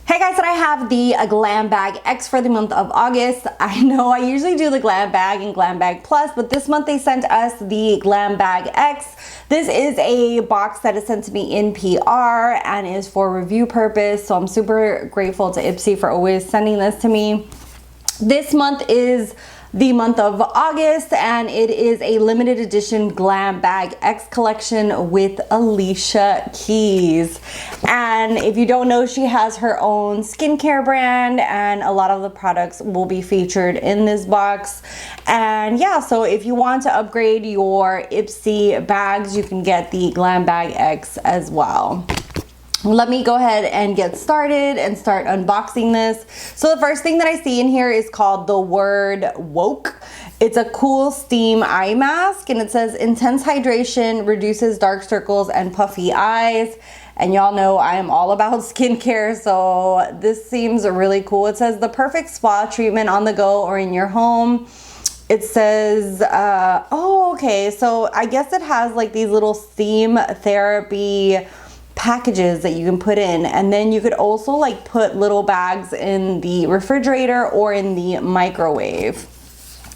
Hey guys, and I have the Glam Bag X for the month of August. I know I usually do the Glam Bag and Glam Bag Plus, but this month they sent us the Glam Bag X. This is a box that is sent to me in PR and is for review purpose, so I'm super grateful to Ipsy for always sending this to me. This month is the month of August, and it is a limited edition Glam Bag X collection with Alicia Keys. And if you don't know, she has her own skincare brand, and a lot of the products will be featured in this box. And yeah, so if you want to upgrade your Ipsy bags, you can get the Glam Bag X as well. Let me go ahead and get started and start unboxing this. So the first thing that I see in here is called the word woke. It's a cool steam eye mask, and it says intense hydration reduces dark circles and puffy eyes. And y'all know I am all about skincare, so this seems really cool. It says the perfect spa treatment on the go or in your home. It says, oh, okay, so I guess it has like these little steam therapy packages that you can put in, and then you could also like put little bags in the refrigerator or in the microwave.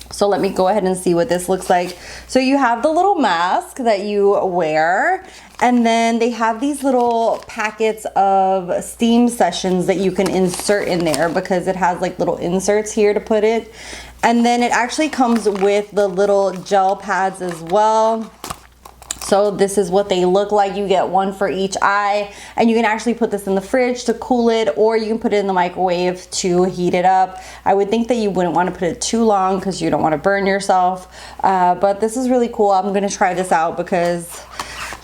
So let me go ahead and see what this looks like. So you have the little mask that you wear, and then they have these little packets of steam sessions that you can insert in there because it has like little inserts here to put it. And then it actually comes with the little gel pads as well. So this is what they look like. You get one for each eye, and you can actually put this in the fridge to cool it, or you can put it in the microwave to heat it up. I would think that you wouldn't want to put it too long because you don't want to burn yourself. But this is really cool. I'm going to try this out because,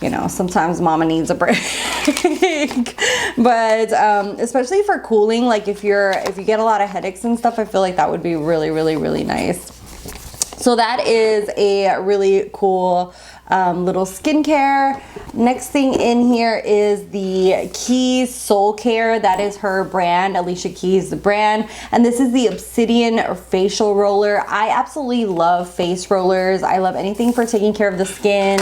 you know, sometimes mama needs a break. But especially for cooling, like if you get a lot of headaches and stuff, I feel like that would be really nice. So that is a really cool little skincare. Next thing in here is the Keys Soul Care. That is her brand, Alicia Keys' brand. And this is the Obsidian facial roller. I absolutely love face rollers. I love anything for taking care of the skin,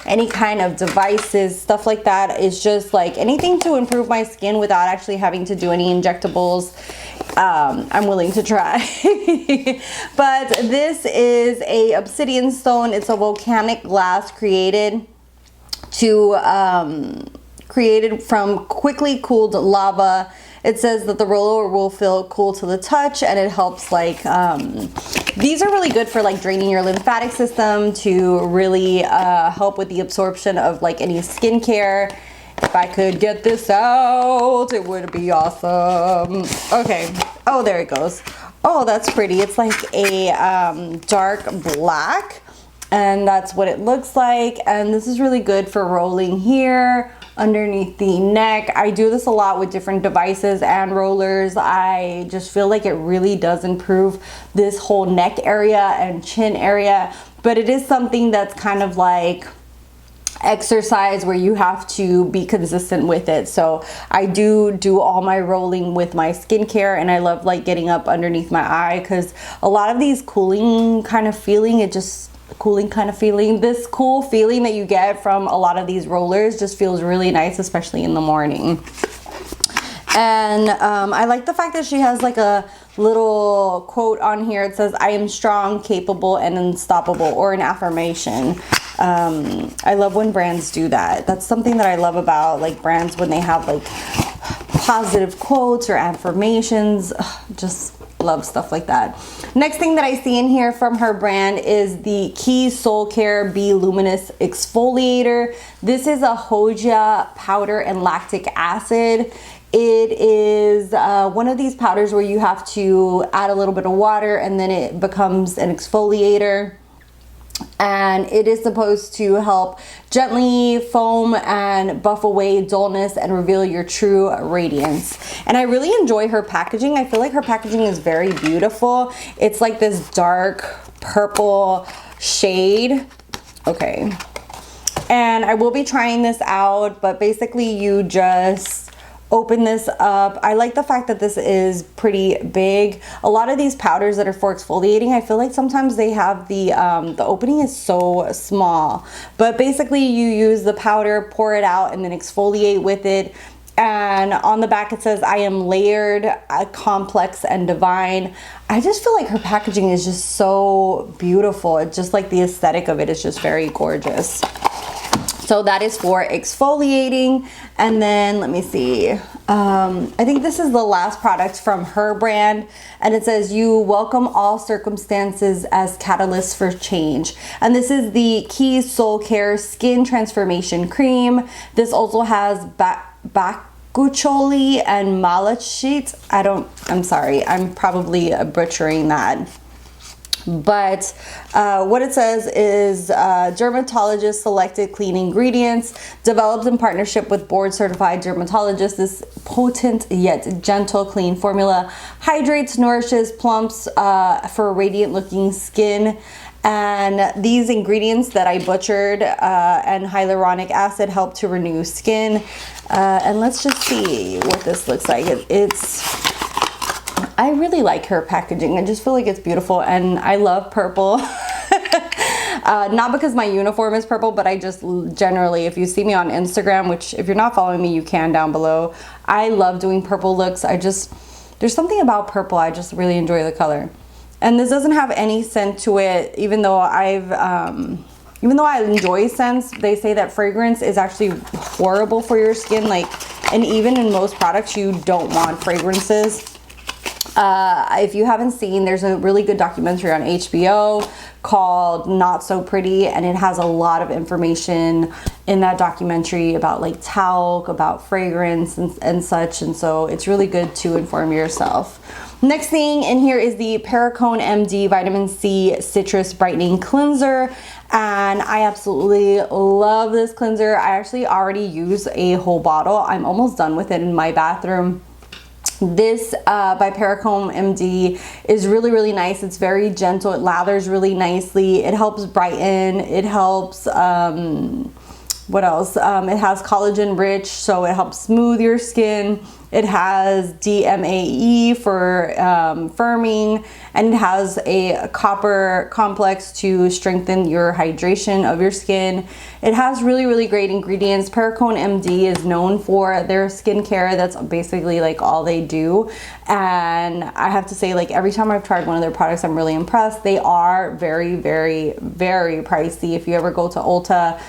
any kind of devices, stuff like that. Is just like anything to improve my skin without actually having to do any injectables. I'm willing to try. But this is a Obsidian Stone. It's a volcanic glass created from quickly cooled lava. It says that the roller will feel cool to the touch, and it helps like these are really good for like draining your lymphatic system to really help with the absorption of like any skincare. If I could get this out, it would be awesome. Okay. Oh, there it goes. Oh, that's pretty. It's like a dark black, and that's what it looks like. And this is really good for rolling here underneath the neck. I do this a lot with different devices and rollers. I just feel like it really does improve this whole neck area and chin area. But it is something that's kind of like exercise where you have to be consistent with it. So I do all my rolling with my skincare, and I love like getting up underneath my eye because a lot of these cooling kind of feeling, this cool feeling that you get from a lot of these rollers just feels really nice, especially in the morning. And I like the fact that she has like a little quote on here. It says, "I am strong, capable, and unstoppable," or an affirmation. I love when brands do that. That's something that I love about like brands, when they have like positive quotes or affirmations. Just love stuff like that. Next thing that I see in here from her brand is the Keys Soul Care Be Luminous Exfoliator. This is a Hoja powder and lactic acid. It is one of these powders where you have to add a little bit of water and then it becomes an exfoliator. And it is supposed to help gently foam and buff away dullness and reveal your true radiance. And I really enjoy her packaging. I feel like her packaging is very beautiful. It's like this dark purple shade. Okay. And I will be trying this out, but basically you just open this up. I like the fact that this is pretty big. A lot of these powders that are for exfoliating, I feel like sometimes they have the opening is so small. But basically you use the powder, pour it out, and then exfoliate with it. And on the back it says, I am layered, complex, and divine. I just feel like her packaging is just so beautiful. It's just like the aesthetic of it is just very gorgeous. So that is for exfoliating. And then let me see. I think this is the last product from her brand. And it says, you welcome all circumstances as catalysts for change. And this is the Key Soul Care Skin Transformation Cream. This also has bakucholi and malachite. I'm sorry, I'm probably butchering that. But what it says is dermatologist selected clean ingredients developed in partnership with board certified dermatologists. This potent yet gentle clean formula hydrates, nourishes, plumps for radiant looking skin. And these ingredients that I butchered and hyaluronic acid help to renew skin. And let's just see what this looks like. I really like her packaging. I just feel like it's beautiful, and I love purple. Not because my uniform is purple, but I just generally, if you see me on Instagram, which if you're not following me, you can down below. I love doing purple looks. There's something about purple. I just really enjoy the color. And this doesn't have any scent to it, even though I enjoy scents. They say that fragrance is actually horrible for your skin. And even in most products, you don't want fragrances. If you haven't seen, there's a really good documentary on HBO called Not So Pretty, and it has a lot of information in that documentary about like talc, about fragrance and such, and so it's really good to inform yourself. Next thing in here is the Pericone MD Vitamin C Citrus Brightening Cleanser, and I absolutely love this cleanser. I actually already use a whole bottle. I'm almost done with it in my bathroom. This by Pericone MD is really, really nice. It's very gentle. It lathers really nicely. It helps brighten. It helps, what else? It has collagen rich, so it helps smooth your skin. It has DMAE for firming, and it has a copper complex to strengthen your hydration of your skin. It has really, really great ingredients. Pericone MD is known for their skincare. That's basically like all they do. And I have to say, like, every time I've tried one of their products, I'm really impressed. They are very, very, very pricey. If you ever go to Ulta,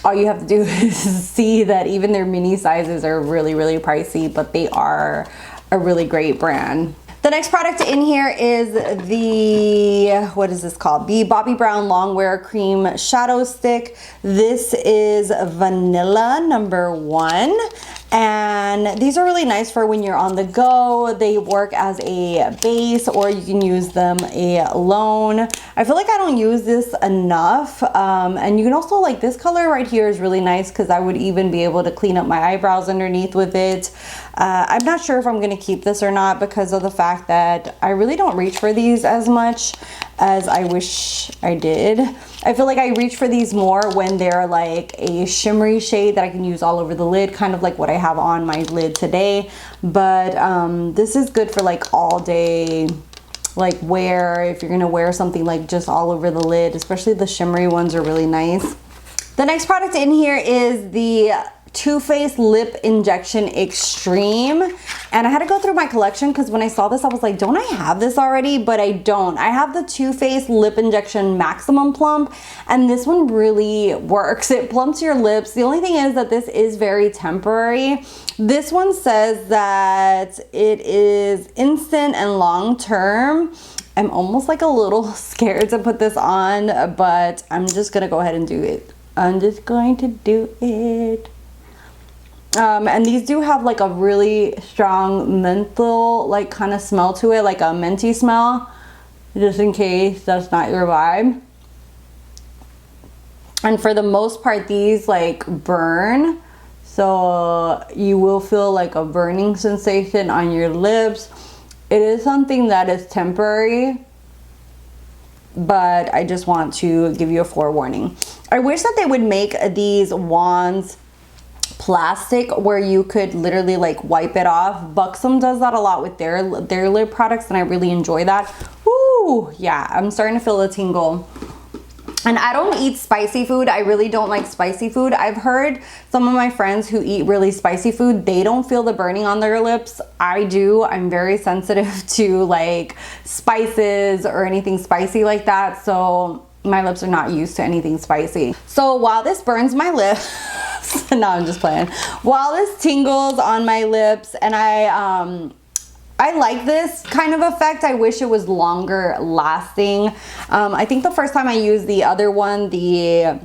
all you have to do is see that even their mini sizes are really, really pricey, but they are a really great brand. The next product in here is the, what is this called? The Bobbi Brown Longwear Cream Shadow Stick. This is vanilla #1. And these are really nice for when you're on the go. They work as a base, or you can use them alone. I feel like I don't use this enough. And you can also, like, this color right here is really nice because I would even be able to clean up my eyebrows underneath with it. I'm not sure if I'm gonna keep this or not because of the fact that I really don't reach for these as much as I wish I did. I feel like I reach for these more when they're like a shimmery shade that I can use all over the lid, kind of like what I have on my lid today. But this is good for like all day, like wear, if you're gonna wear something like just all over the lid, especially the shimmery ones are really nice. The next product in here is the Too Faced Lip Injection Extreme, and I had to go through my collection because when I saw this I was like, don't I have this already? But I don't. I have the Too Faced Lip Injection Maximum Plump, and this one really works. It plumps your lips. The only thing is that this is very temporary. This one says that it is instant and long term. I'm almost like a little scared to put this on, but I'm just gonna go ahead and do it. I'm just going to do it. And these do have like a really strong menthol like kind of smell to it, like a minty smell, just in case that's not your vibe. And for the most part, these like burn, so you will feel like a burning sensation on your lips. It is something that is temporary, but I just want to give you a forewarning. I wish that they would make these wands plastic where you could literally like wipe it off. Buxom does that a lot with their lip products, and I really enjoy that. Woo, yeah, I'm starting to feel a tingle. And I don't eat spicy food. I really don't like spicy food. I've heard some of my friends who eat really spicy food, they don't feel the burning on their lips. I do. I'm very sensitive to like spices or anything spicy like that. So my lips are not used to anything spicy. So while this burns my lips, no, I'm just playing. While this tingles on my lips, and I like this kind of effect. I wish it was longer lasting. I think the first time I used the other one, the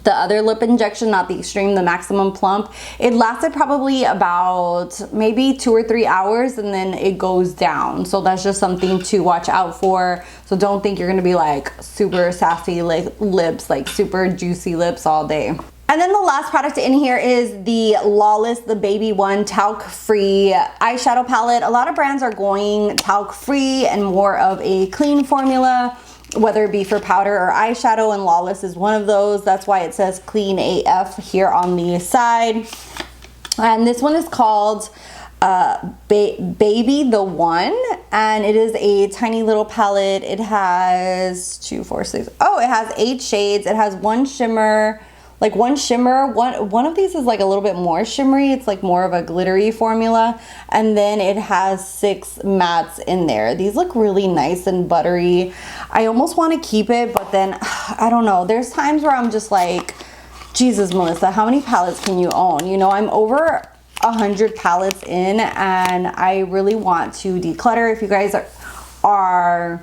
other lip injection, not the extreme, the maximum plump, it lasted probably about maybe 2 or 3 hours, and then it goes down. So that's just something to watch out for. So don't think you're gonna be like super sassy lips, like super juicy lips all day. And then the last product in here is the Lawless, the baby one, talc-free eyeshadow palette. A lot of brands are going talc-free and more of a clean formula, whether it be for powder or eyeshadow, and Lawless is one of those. That's why it says clean AF here on the side. And this one is called Baby the One, and it is a tiny little palette. It has 2, 4, 6, oh, it has 8 shades. It has one shimmer, like one shimmer. One of these is like a little bit more shimmery. It's like more of a glittery formula. And then it has 6 mattes in there. These look really nice and buttery. I almost want to keep it, but then I don't know. There's times where I'm just like, Jesus, Melissa, how many palettes can you own? You know, I'm over 100 palettes in, and I really want to declutter. If you guys are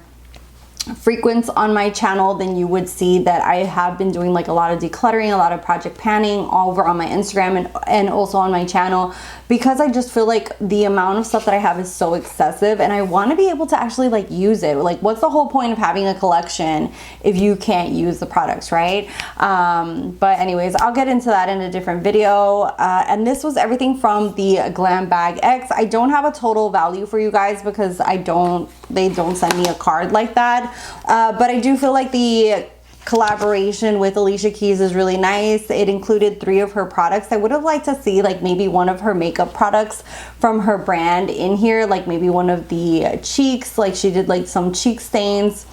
frequent on my channel, then you would see that I have been doing like a lot of decluttering, a lot of project panning over on my Instagram and also on my channel, because I just feel like the amount of stuff that I have is so excessive, and I want to be able to actually like use it. Like, what's the whole point of having a collection if you can't use the products, right? But anyways, I'll get into that in a different video. And this was everything from the Glam Bag X. I don't have a total value for you guys because they don't send me a card like that. But I do feel like the collaboration with Alicia Keys is really nice. It included 3 of her products. I would have liked to see like maybe one of her makeup products from her brand in here, like maybe one of the cheeks, like she did like some cheek stains.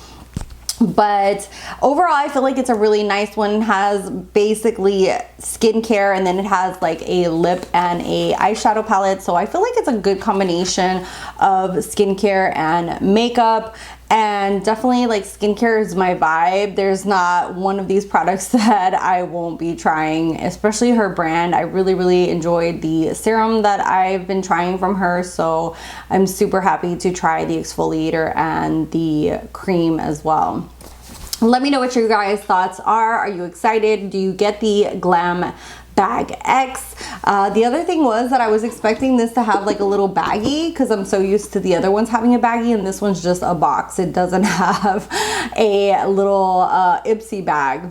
But overall, I feel like it's a really nice one. It has basically skincare, and then it has like a lip and a eyeshadow palette. So I feel like it's a good combination of skincare and makeup. And definitely like skincare is my vibe. There's not one of these products that I won't be trying, especially her brand. I really enjoyed the serum that I've been trying from her. So I'm super happy to try the exfoliator and the cream as well. Let me know what your guys' thoughts are. Are you excited? Do you get the Glam Bag X? The other thing was that I was expecting this to have like a little baggie, because I'm so used to the other ones having a baggie, and this one's just a box. It doesn't have a little Ipsy bag.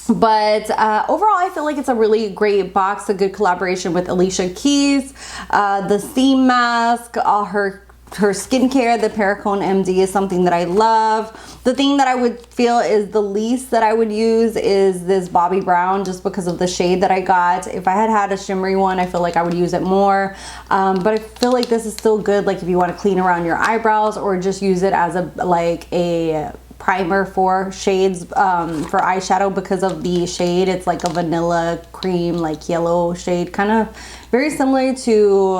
But overall, I feel like it's a really great box, a good collaboration with Alicia Keys. The steam mask, her skincare, the Pericone MD is something that I love. The thing that I would feel is the least that I would use is this Bobbi Brown, just because of the shade that I got. If I had had a shimmery one, I feel like I would use it more. But I feel like this is still good, like if you want to clean around your eyebrows, or just use it as a primer for shades, for eyeshadow, because of the shade. It's like a vanilla cream, like yellow shade, kind of very similar to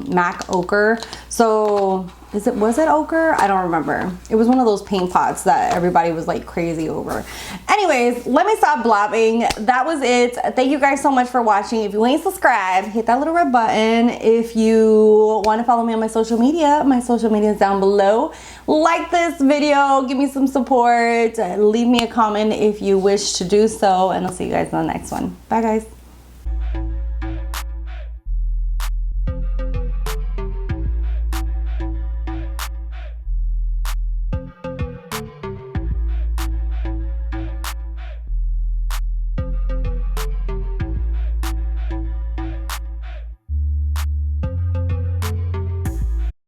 MAC Ochre. So was it ochre? I don't remember. It was one of those paint pots that everybody was like crazy over. Anyways, let me stop blabbing. That was it. Thank you guys so much for watching. If you ain't subscribed, hit that little red button. If you want to follow me on my social media is down below. Like this video, give me some support, leave me a comment if you wish to do so, and I'll see you guys in the next one. Bye guys.